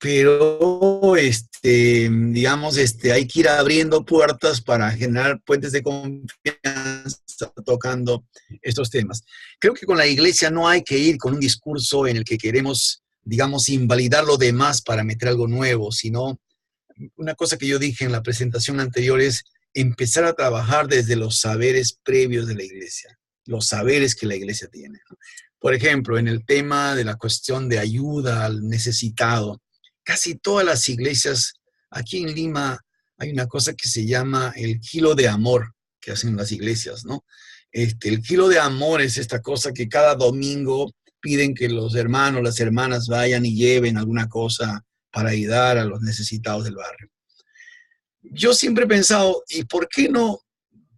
pero digamos, hay que ir abriendo puertas para generar puentes de confianza tocando estos temas. Creo que con la iglesia no hay que ir con un discurso en el que queremos, digamos, invalidar lo demás para meter algo nuevo, sino una cosa que yo dije en la presentación anterior es empezar a trabajar desde los saberes previos de la iglesia, los saberes que la iglesia tiene. Por ejemplo, en el tema de la cuestión de ayuda al necesitado, casi todas las iglesias, aquí en Lima hay una cosa que se llama el kilo de amor que hacen las iglesias, ¿no? El kilo de amor es esta cosa que cada domingo piden que los hermanos, las hermanas vayan y lleven alguna cosa para ayudar a los necesitados del barrio. Yo siempre he pensado, ¿y por qué no,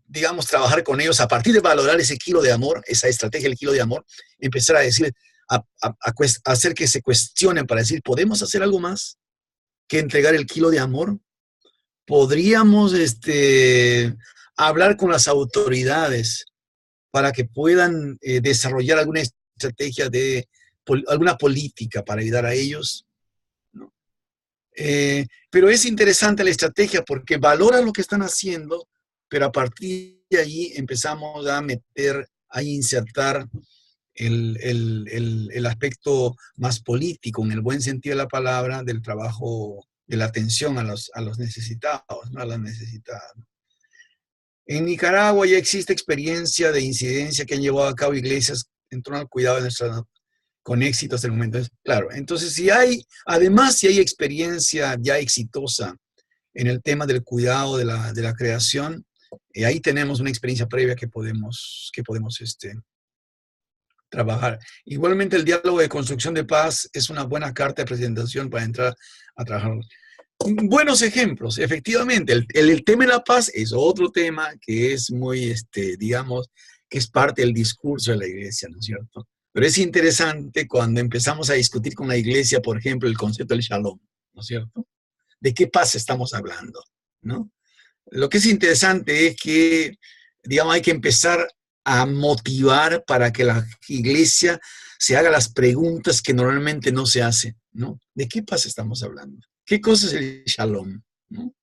digamos, trabajar con ellos a partir de valorar ese kilo de amor, esa estrategia del kilo de amor, empezar a decir, a hacer que se cuestionen para decir, ¿podemos hacer algo más que entregar el kilo de amor? ¿Podríamos hablar con las autoridades para que puedan desarrollar alguna estrategia alguna política para ayudar a ellos? ¿No? Pero es interesante la estrategia porque valora lo que están haciendo, pero a partir de ahí empezamos a meter, a insertar el aspecto más político, en el buen sentido de la palabra, del trabajo, de la atención a los necesitados, ¿no? A las necesitadas. En Nicaragua ya existe experiencia de incidencia que han llevado a cabo iglesias en torno al cuidado de nuestra con éxito hasta el momento. Claro, entonces además si hay experiencia ya exitosa en el tema del cuidado de la creación, ahí tenemos una experiencia previa que podemos trabajar. Igualmente el diálogo de construcción de paz es una buena carta de presentación para entrar a trabajar. Buenos ejemplos, efectivamente. El tema de la paz es otro tema que es muy, digamos, que es parte del discurso de la iglesia, ¿no es cierto? Pero es interesante cuando empezamos a discutir con la iglesia, por ejemplo, el concepto del shalom, ¿no es cierto? ¿De qué paz estamos hablando? ¿No? Lo que es interesante es que, digamos, hay que empezar a motivar para que la iglesia se haga las preguntas que normalmente no se hacen, ¿no? ¿De qué paz estamos hablando? ¿Qué cosa es el shalom? ¿No?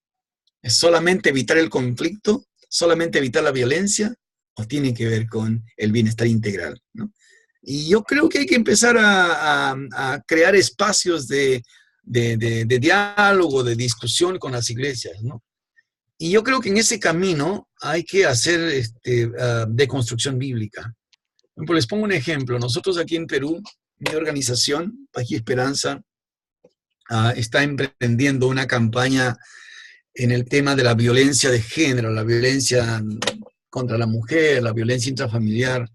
¿Es solamente evitar el conflicto? ¿Solamente evitar la violencia? ¿O tiene que ver con el bienestar integral? ¿No? Y yo creo que hay que empezar a crear espacios de diálogo, de discusión con las iglesias, ¿no? Y yo creo que en ese camino hay que hacer deconstrucción bíblica. Por ejemplo, les pongo un ejemplo. Nosotros aquí en Perú, mi organización, Paz y Esperanza, está emprendiendo una campaña en el tema de la violencia de género, la violencia contra la mujer, la violencia intrafamiliar.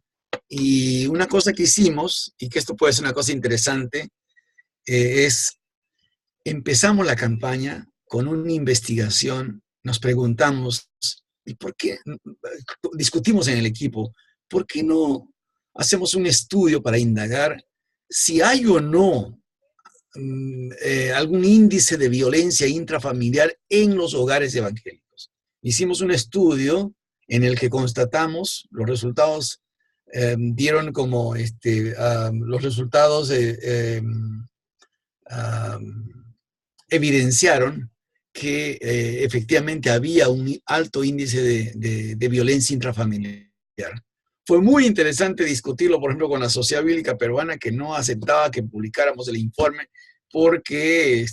Y una cosa que hicimos, y que esto puede ser una cosa interesante, es empezamos la campaña con una investigación, nos preguntamos, ¿y por qué? Discutimos en el equipo, ¿por qué no hacemos un estudio para indagar si hay o no algún índice de violencia intrafamiliar en los hogares evangélicos. Hicimos un estudio en el que constatamos, los resultados dieron como los resultados evidenciaron que efectivamente había un alto índice de violencia intrafamiliar. Fue muy interesante discutirlo, por ejemplo, con la Sociedad Bíblica Peruana, que no aceptaba que publicáramos el informe porque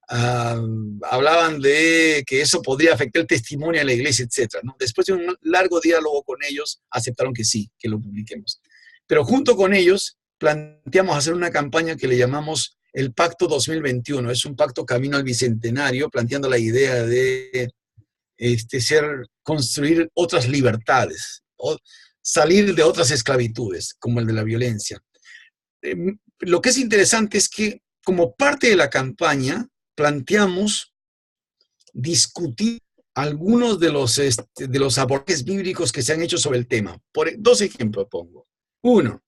hablaban de que eso podría afectar el testimonio de la iglesia, etc., ¿no? Después de un largo diálogo con ellos, aceptaron que sí, que lo publiquemos. Pero junto con ellos, planteamos hacer una campaña que le llamamos el Pacto 2021. Es un pacto camino al Bicentenario, planteando la idea de construir otras libertades, o salir de otras esclavitudes, como el de la violencia. Lo que es interesante es que, como parte de la campaña, planteamos discutir algunos de los abordajes bíblicos que se han hecho sobre el tema. Dos ejemplos pongo. Uno,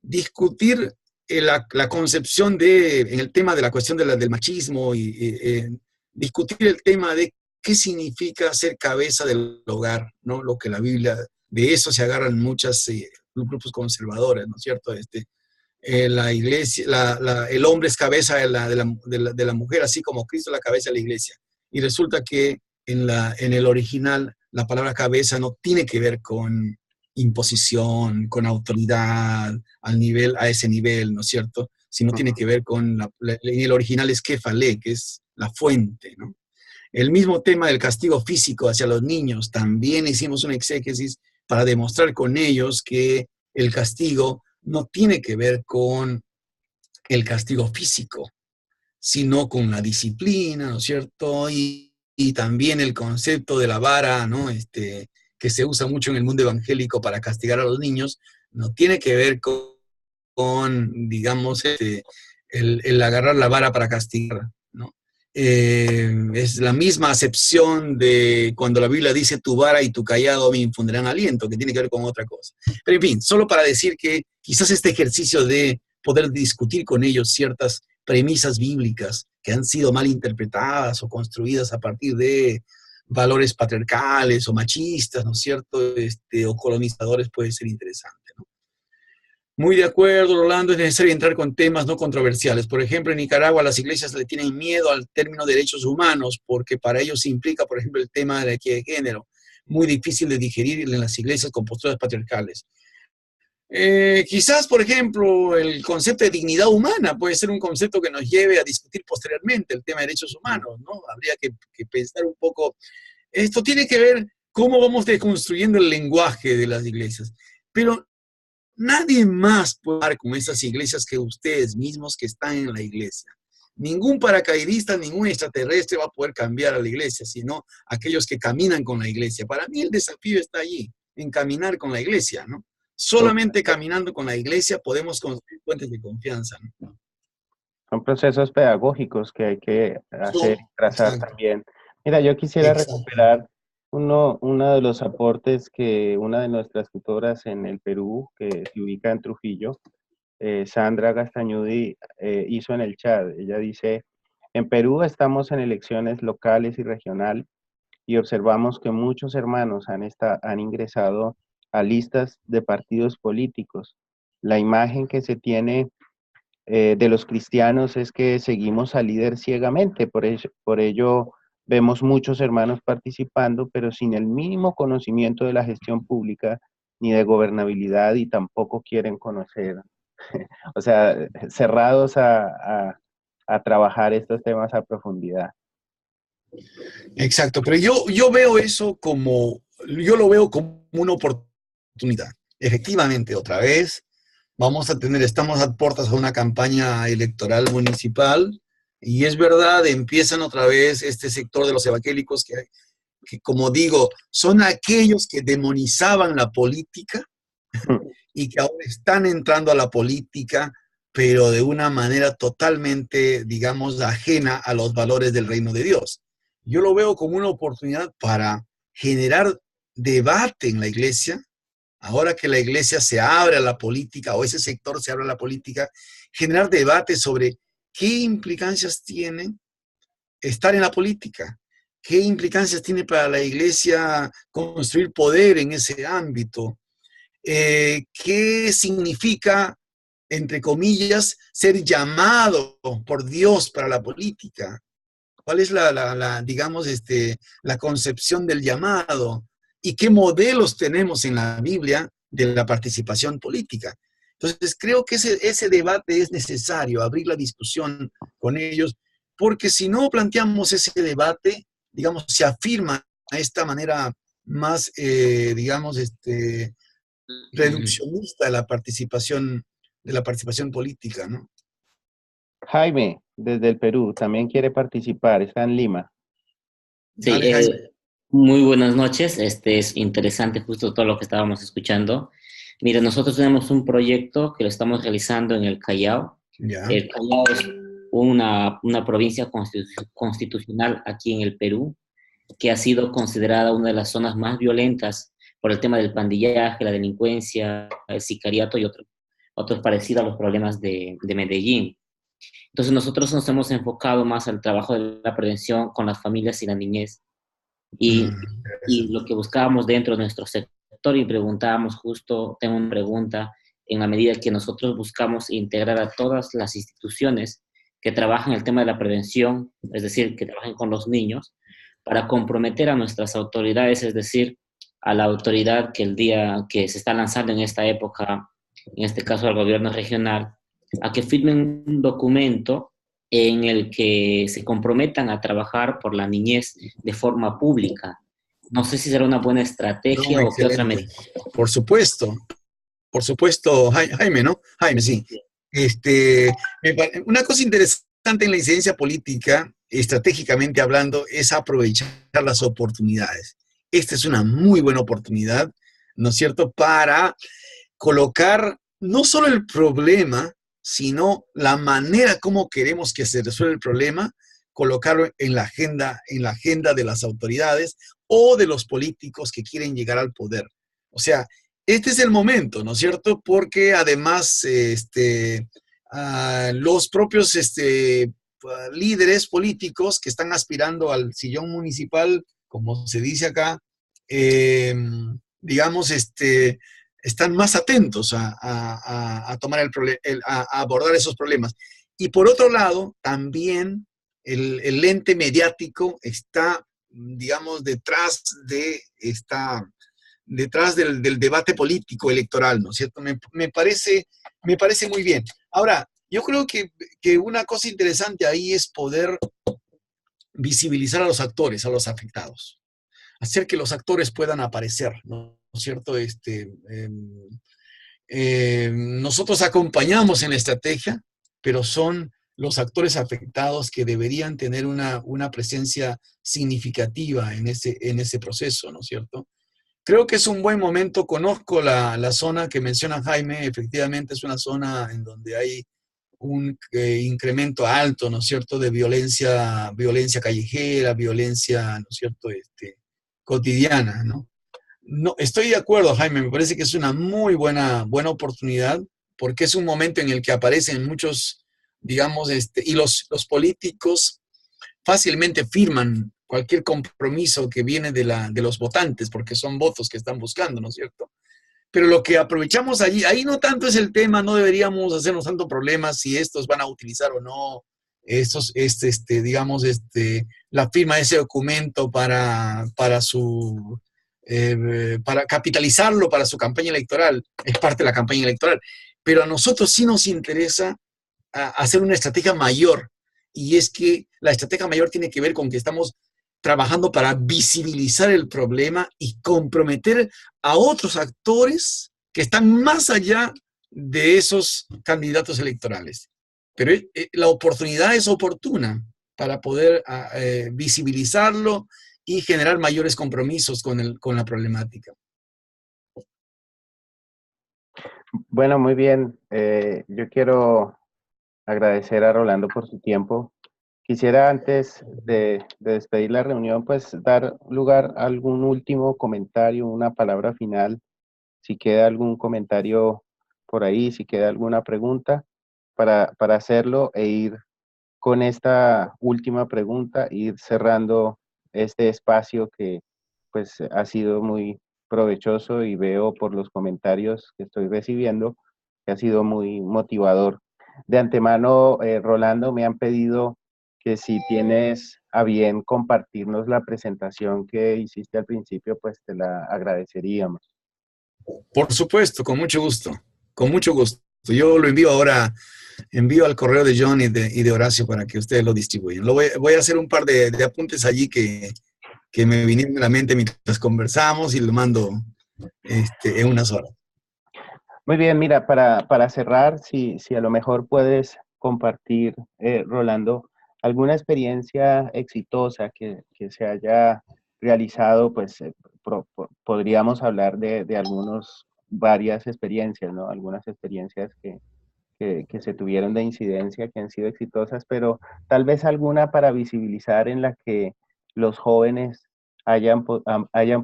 discutir la concepción en el tema de la cuestión del machismo y discutir el tema de qué significa ser cabeza del hogar, ¿no? Lo que la Biblia, de eso se agarran muchos grupos conservadores, ¿no es cierto? La iglesia, el hombre es cabeza de la mujer, así como Cristo es la cabeza de la iglesia. Y resulta que en el original la palabra cabeza no tiene que ver con imposición, con autoridad, a ese nivel, ¿no es cierto? Sino tiene que ver con, en el original es kefale, que es la fuente, ¿no? El mismo tema del castigo físico hacia los niños, también hicimos una exégesis para demostrar con ellos que el castigo no tiene que ver con el castigo físico, sino con la disciplina, ¿no es cierto? Y también el concepto de la vara, ¿no? Que se usa mucho en el mundo evangélico para castigar a los niños, no tiene que ver con digamos, el agarrar la vara para castigar, ¿no? Es la misma acepción de cuando la Biblia dice tu vara y tu callado me infundirán aliento, que tiene que ver con otra cosa. Pero en fin, solo para decir que quizás este ejercicio de poder discutir con ellos ciertas premisas bíblicas que han sido mal interpretadas o construidas a partir de valores patriarcales o machistas, ¿no es cierto? O colonizadores puede ser interesante, ¿no? Muy de acuerdo, Rolando, es necesario entrar con temas no controversiales. Por ejemplo, en Nicaragua las iglesias le tienen miedo al término derechos humanos porque para ellos implica, por ejemplo, el tema de la equidad de género. Muy difícil de digerir en las iglesias con posturas patriarcales. Quizás, por ejemplo, el concepto de dignidad humana puede ser un concepto que nos lleve a discutir posteriormente el tema de derechos humanos, ¿no? Habría que pensar un poco. Esto tiene que ver cómo vamos deconstruyendo el lenguaje de las iglesias. Pero nadie más puede hablar con esas iglesias que ustedes mismos que están en la iglesia. Ningún paracaidista, ningún extraterrestre va a poder cambiar a la iglesia, sino aquellos que caminan con la iglesia. Para mí el desafío está allí, en caminar con la iglesia, ¿no? Solamente caminando con la iglesia podemos construir puentes de confianza, ¿no? Son procesos pedagógicos que hay que hacer, trazar Exacto. también. Mira, yo quisiera Exacto. recuperar uno de los aportes que una de nuestras tutoras en el Perú, que se ubica en Trujillo, Sandra Gastañudi, hizo en el chat. Ella dice, en Perú estamos en elecciones locales y regional y observamos que muchos hermanos han ingresado a listas de partidos políticos. La imagen que se tiene de los cristianos es que seguimos al líder ciegamente, por ello vemos muchos hermanos participando, pero sin el mínimo conocimiento de la gestión pública ni de gobernabilidad y tampoco quieren conocer, o sea, cerrados a trabajar estos temas a profundidad. Exacto, pero yo veo eso yo lo veo como una oportunidad. Efectivamente, otra vez, estamos a puertas a una campaña electoral municipal y es verdad, empiezan otra vez este sector de los evangélicos que como digo, son aquellos que demonizaban la política y que ahora están entrando a la política, pero de una manera totalmente, digamos, ajena a los valores del reino de Dios. Yo lo veo como una oportunidad para generar debate en la iglesia ahora que la iglesia se abre a la política, o ese sector se abre a la política, generar debate sobre qué implicancias tiene estar en la política, qué implicancias tiene para la iglesia construir poder en ese ámbito, qué significa, entre comillas, ser llamado por Dios para la política. ¿Cuál es digamos, la concepción del llamado? ¿Y qué modelos tenemos en la Biblia de la participación política? Entonces, creo que ese debate es necesario, abrir la discusión con ellos, porque si no planteamos ese debate, digamos, se afirma a esta manera más, digamos, reduccionista de la participación política, ¿no? Jaime, desde el Perú, también quiere participar, está en Lima. Sí, Dale, Jaime. muy buenas noches. Es interesante justo todo lo que estábamos escuchando. Mira, nosotros tenemos un proyecto que lo estamos realizando en el Callao. Ya. El Callao es una provincia constitucional aquí en el Perú, que ha sido considerada una de las zonas más violentas por el tema del pandillaje, la delincuencia, el sicariato y otros parecidos a los problemas de Medellín. Entonces nosotros nos hemos enfocado más al trabajo de la prevención con las familias y la niñez y lo que buscábamos dentro de nuestro sector y preguntábamos justo, tengo una pregunta, en la medida que nosotros buscamos integrar a todas las instituciones que trabajan el tema de la prevención, es decir, que trabajen con los niños, para comprometer a nuestras autoridades, es decir, a la autoridad que el día que se está lanzando en esta época, en este caso al gobierno regional, a que firmen un documento en el que se comprometan a trabajar por la niñez de forma pública. No sé si será una buena estrategia No, o qué otra excelente. Por supuesto, Jaime, ¿no? Jaime, sí. Una cosa interesante en la incidencia política, estratégicamente hablando, es aprovechar las oportunidades. Esta es una muy buena oportunidad, ¿no es cierto?, para colocar no solo el problema, sino la manera como queremos que se resuelva el problema, colocarlo en la agenda de las autoridades o de los políticos que quieren llegar al poder. O sea, este es el momento, ¿no es cierto? Porque además los propios líderes políticos que están aspirando al sillón municipal, como se dice acá, digamos, están más atentos a tomar a abordar esos problemas. Y por otro lado, también el ente mediático está, digamos, detrás del debate político electoral, ¿no es cierto? Me parece muy bien. Ahora, yo creo que una cosa interesante ahí es poder visibilizar a los actores, a los afectados, hacer que los actores puedan aparecer, ¿no es cierto? Nosotros acompañamos en la estrategia, pero son los actores afectados que deberían tener una presencia significativa en ese proceso, ¿no es cierto? Creo que es un buen momento. Conozco la zona que menciona Jaime. Efectivamente es una zona en donde hay un incremento alto, ¿no es cierto?, de violencia callejera, violencia, ¿no es cierto?, cotidiana, ¿no? No, estoy de acuerdo, Jaime, me parece que es una muy buena oportunidad, porque es un momento en el que aparecen muchos, digamos, y los políticos fácilmente firman cualquier compromiso que viene de los votantes, porque son votos que están buscando, ¿no es cierto? Pero lo que aprovechamos allí, ahí no tanto es el tema, no deberíamos hacernos tanto problemas si estos van a utilizar o no digamos, la firma de ese documento para capitalizarlo para su campaña electoral, es parte de la campaña electoral. Pero a nosotros sí nos interesa hacer una estrategia mayor, y es que la estrategia mayor tiene que ver con que estamos trabajando para visibilizar el problema y comprometer a otros actores que están más allá de esos candidatos electorales. Pero la oportunidad es oportuna para poder visibilizarlo y generar mayores compromisos con la problemática. Bueno, muy bien. Yo quiero agradecer a Rolando por su tiempo. Quisiera antes de despedir la reunión, pues dar lugar a algún último comentario, una palabra final, si queda algún comentario por ahí, si queda alguna pregunta, para hacerlo e ir con esta última pregunta, ir cerrando este espacio que pues ha sido muy provechoso y veo por los comentarios que estoy recibiendo que ha sido muy motivador. De antemano, Rolando, me han pedido que si tienes a bien compartirnos la presentación que hiciste al principio, pues te la agradeceríamos. Por supuesto, con mucho gusto, con mucho gusto. Yo lo envío ahora, envío al correo de John y de Horacio para que ustedes lo distribuyan. Voy a hacer un par de apuntes allí que me vinieron a la mente mientras conversamos y lo mando en unas horas. Muy bien, mira, para cerrar, si a lo mejor puedes compartir, Rolando, alguna experiencia exitosa que se haya realizado, pues podríamos hablar de varias experiencias, ¿no? Algunas experiencias que se tuvieron de incidencia, que han sido exitosas, pero tal vez alguna para visibilizar en la que los jóvenes hayan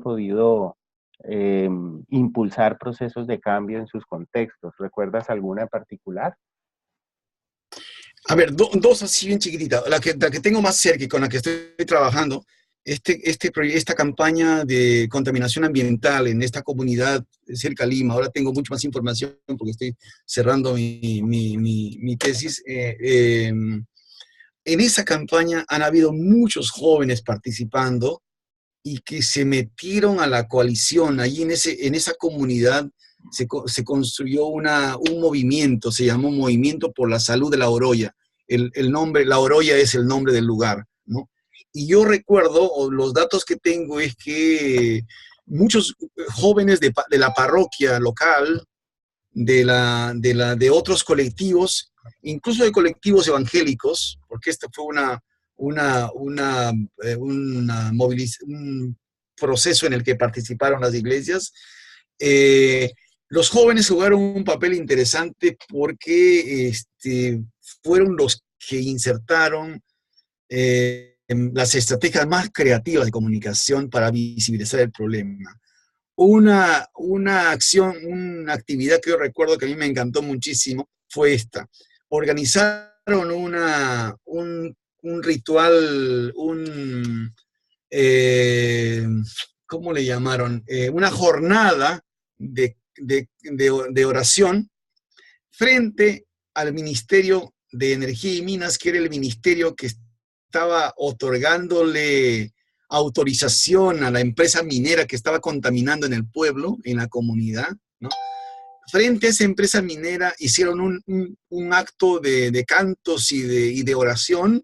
podido impulsar procesos de cambio en sus contextos. ¿Recuerdas alguna en particular? A ver, dos así bien chiquititas. La que tengo más cerca y con la que estoy trabajando, esta campaña de contaminación ambiental en esta comunidad cerca de Lima. Ahora tengo mucho más información porque estoy cerrando mi tesis. En esa campaña han habido muchos jóvenes participando y que se metieron a la coalición. Allí en esa comunidad se construyó un movimiento, se llamó Movimiento por la Salud de La Oroya. El nombre, La Oroya es el nombre del lugar, ¿no? Y yo recuerdo, o los datos que tengo es que muchos jóvenes de la parroquia local, de otros colectivos, incluso de colectivos evangélicos, porque esta fue un proceso en el que participaron las iglesias. Los jóvenes jugaron un papel interesante porque fueron los que insertaron las estrategias más creativas de comunicación para visibilizar el problema. Una acción, una actividad que yo recuerdo que a mí me encantó muchísimo fue esta. Organizaron un ritual, ¿cómo le llamaron? Una jornada de oración frente al Ministerio de Energía y Minas, que era el ministerio que estaba otorgándole autorización a la empresa minera que estaba contaminando en el pueblo, en la comunidad, ¿no? Frente a esa empresa minera hicieron un acto de cantos y de oración.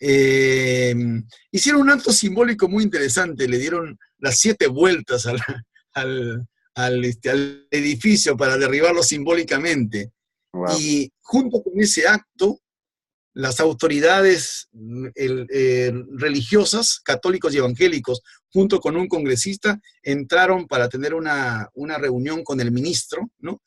Hicieron un acto simbólico muy interesante, le dieron las 7 vueltas al edificio para derribarlo simbólicamente. Wow. Y junto con ese acto, las autoridades religiosas, católicos y evangélicos, junto con un congresista, entraron para tener una reunión con el ministro, ¿no?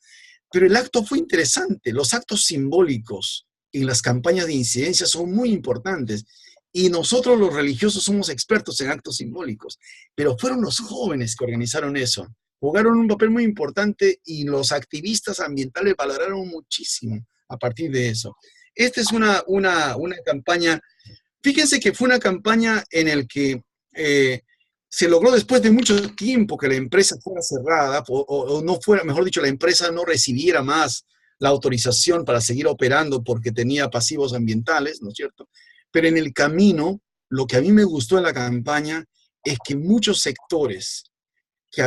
Pero el acto fue interesante. Los actos simbólicos en las campañas de incidencia son muy importantes. Y nosotros los religiosos somos expertos en actos simbólicos. Pero fueron los jóvenes que organizaron eso. Jugaron un papel muy importante y los activistas ambientales valoraron muchísimo a partir de eso. Esta es una campaña, fíjense que fue una campaña en la que se logró después de mucho tiempo que la empresa fuera cerrada, o no fuera, mejor dicho, la empresa no recibiera más la autorización para seguir operando porque tenía pasivos ambientales, ¿no es cierto? Pero en el camino, lo que a mí me gustó de la campaña es que muchos sectores que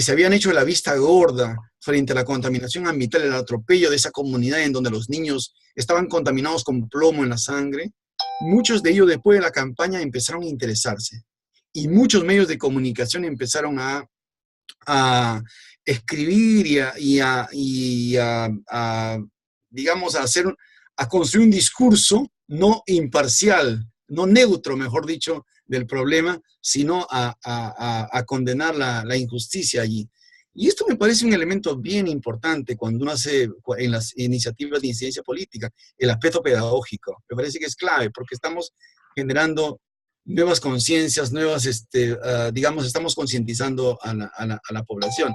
se habían hecho la vista gorda frente a la contaminación ambiental, el atropello de esa comunidad en donde los niños estaban contaminados con plomo en la sangre, muchos de ellos después de la campaña empezaron a interesarse. Y muchos medios de comunicación empezaron a escribir digamos, a construir un discurso no imparcial, no neutro, mejor dicho, del problema, sino a condenar la injusticia allí. Y esto me parece un elemento bien importante cuando uno hace en las iniciativas de incidencia política, el aspecto pedagógico. Me parece que es clave porque estamos generando nuevas conciencias, digamos, estamos concientizando a la población.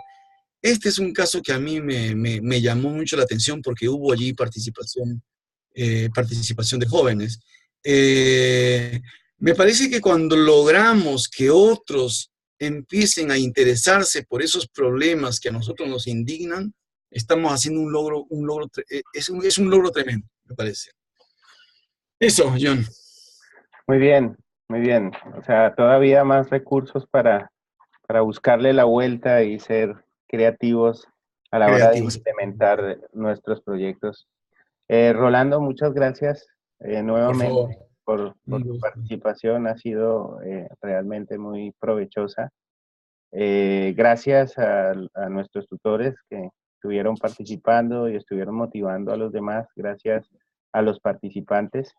Este es un caso que a mí me llamó mucho la atención porque hubo allí participación de jóvenes. Me parece que cuando logramos que otros empiecen a interesarse por esos problemas que a nosotros nos indignan, estamos haciendo es un logro tremendo, me parece. Eso, John. Muy bien, muy bien. O sea, todavía más recursos para buscarle la vuelta y ser creativos a la hora de Creativos. implementar nuestros proyectos. Rolando, muchas gracias Por favor. nuevamente por Un tu gusto. participación. Ha sido realmente muy provechosa. Gracias a nuestros tutores que estuvieron participando y estuvieron motivando a los demás. Gracias a los participantes.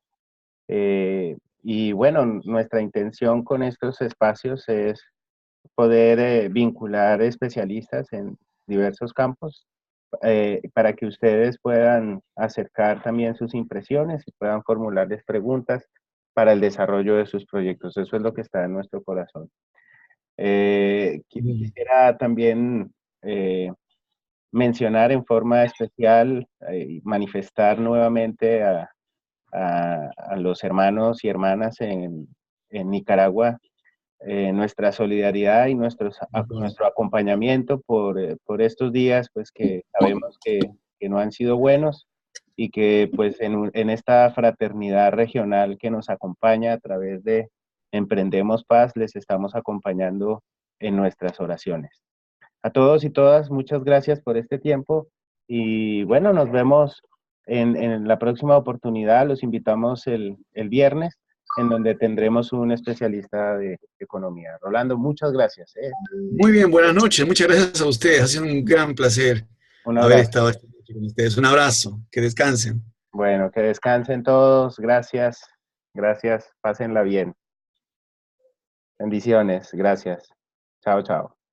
Y bueno, nuestra intención con estos espacios es poder vincular especialistas en diversos campos para que ustedes puedan acercar también sus impresiones y puedan formularles preguntas para el desarrollo de sus proyectos. Eso es lo que está en nuestro corazón. Quisiera también mencionar en forma especial y manifestar nuevamente a los hermanos y hermanas en Nicaragua nuestra solidaridad y nuestro acompañamiento por estos días, pues que sabemos que no han sido buenos y que pues en esta fraternidad regional que nos acompaña a través de Emprendemos Paz, les estamos acompañando en nuestras oraciones. A todos y todas, muchas gracias por este tiempo y bueno, nos vemos en la próxima oportunidad. Los invitamos el viernes, en donde tendremos un especialista de economía. Rolando, muchas gracias. Muy bien, buenas noches. Muchas gracias a ustedes. Ha sido un gran placer Un haber abrazo. estado esta noche con ustedes. Un abrazo. Que descansen. Bueno, que descansen todos. Gracias. Gracias. Pásenla bien. Bendiciones. Gracias. Chao, chao.